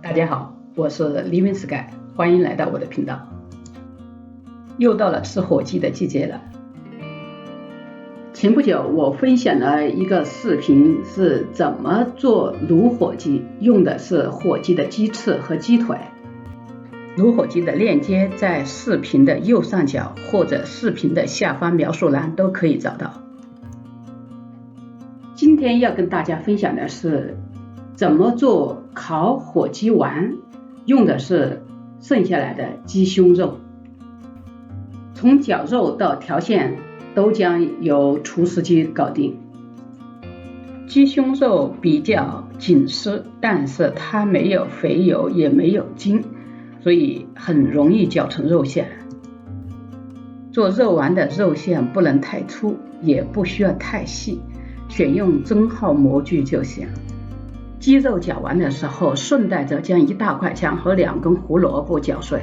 大家好，我是Living Sky，欢迎来到我的频道。又到了吃火鸡的季节了。前不久我分享了一个视频，是怎么做卤火鸡，用的是火鸡的鸡翅和鸡腿。卤火鸡的链接在视频的右上角或者视频的下方描述栏都可以找到。今天要跟大家分享的是怎么做烤火鸡丸，用的是剩下来的鸡胸肉。从绞肉到调馅都将由厨师机搞定。鸡胸肉比较紧实，但是它没有肥油也没有筋，所以很容易绞成肉馅。做肉丸的肉馅不能太粗，也不需要太细，选用中号模具就行。鸡肉绞完的时候，顺带着将一大块姜和2根胡萝卜搅碎。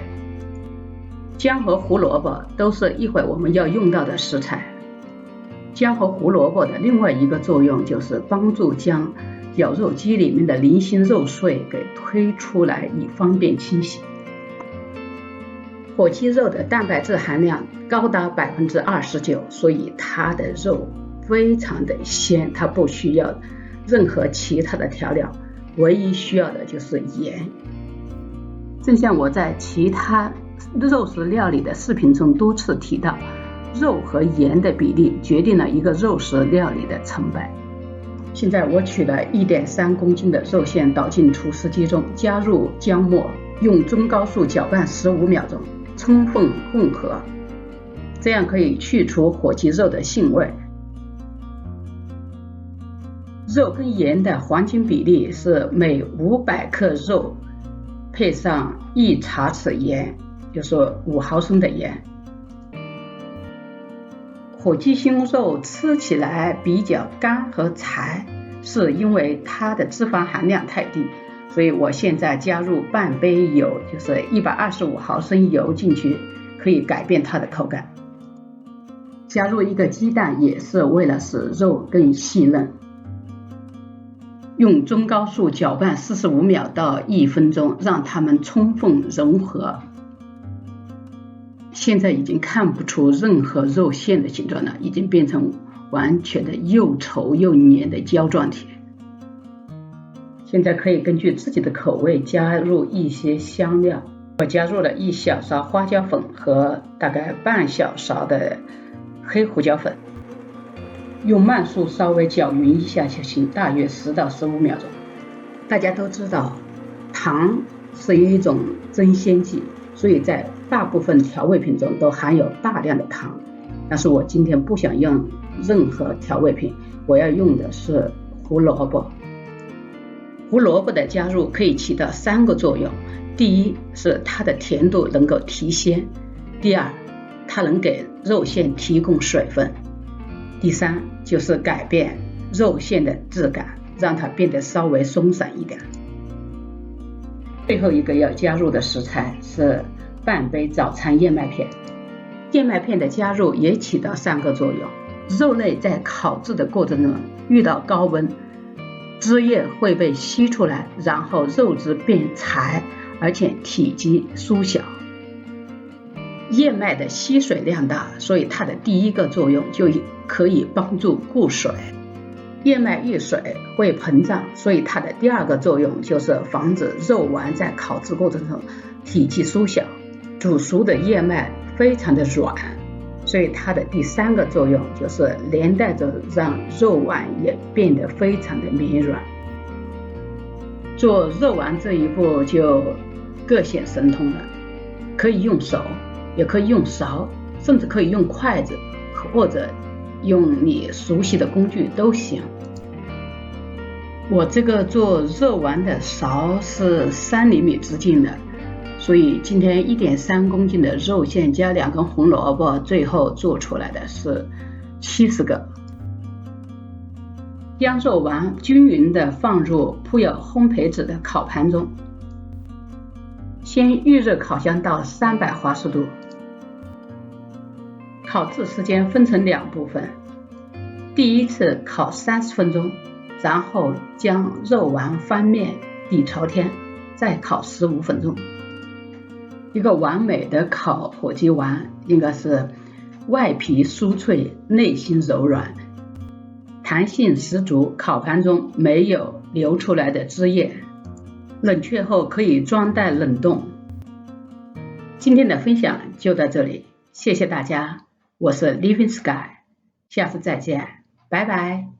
姜和胡萝卜都是一会儿我们要用到的食材。姜和胡萝卜的另外一个作用就是帮助将绞肉机里面的零星肉碎给推出来，以方便清洗。火鸡肉的蛋白质含量高达 29%， 所以它的肉非常的鲜，它不需要任何其他的调料，唯一需要的就是盐。正像我在其他肉食料理的视频中多次提到，肉和盐的比例决定了一个肉食料理的成败。现在我取了 1.3 公斤的肉馅倒进厨师机中，加入姜末，用中高速搅拌15秒钟，充分混合，这样可以去除火鸡肉的腥味。肉跟盐的黄金比例是每500克肉配上1茶匙盐，就是5毫升的盐。火鸡胸肉吃起来比较干和柴，是因为它的脂肪含量太低，所以我现在加入半杯油，就是125毫升油进去，可以改变它的口感。加入1个鸡蛋也是为了使肉更细嫩。用中高速搅拌45秒到1分钟，让它们充分融合。现在已经看不出任何肉馅的形状了，已经变成完全的又稠又黏的胶状体。现在可以根据自己的口味加入一些香料，我加入了1小勺花椒粉和大概半小勺的黑胡椒粉，用慢速稍微搅匀一下就行，大约10到15秒钟。大家都知道，糖是一种增鲜剂，所以在大部分调味品中都含有大量的糖。但是我今天不想用任何调味品，我要用的是胡萝卜。胡萝卜的加入可以起到3个作用：第一是它的甜度能够提鲜；第二，它能给肉馅提供水分；第三就是改变肉馅的质感，让它变得稍微松散一点。最后一个要加入的食材是半杯早餐燕麦片。燕麦片的加入也起到3个作用：肉类在烤制的过程中遇到高温，汁液会被吸出来，然后肉质变柴，而且体积缩小。燕麦的吸水量大，所以它的第一个作用就可以帮助固水。燕麦遇水会膨胀，所以它的第2个作用就是防止肉丸在烤制过程中体积缩小。煮熟的燕麦非常的软，所以它的第3个作用就是连带着让肉丸也变得非常的绵软。做肉丸这一步就各显神通了，可以用手，也可以用勺，甚至可以用筷子，或者用你熟悉的工具都行。我这个做肉丸的勺是3厘米直径的，所以今天 1.3 公斤的肉馅加2根红萝卜，最后做出来的是70个。将肉丸均匀地放入铺有烘焙纸的烤盘中，先预热烤箱到300华氏度。烤制时间分成2部分，第一次烤30分钟，然后将肉丸翻面底朝天，再烤15分钟。一个完美的烤火鸡丸应该是外皮酥脆，内心柔软，弹性十足，烤盘中没有流出来的汁液，冷却后可以装袋冷冻。今天的分享就到这里，谢谢大家，我是 Living Sky，下次再见，拜拜。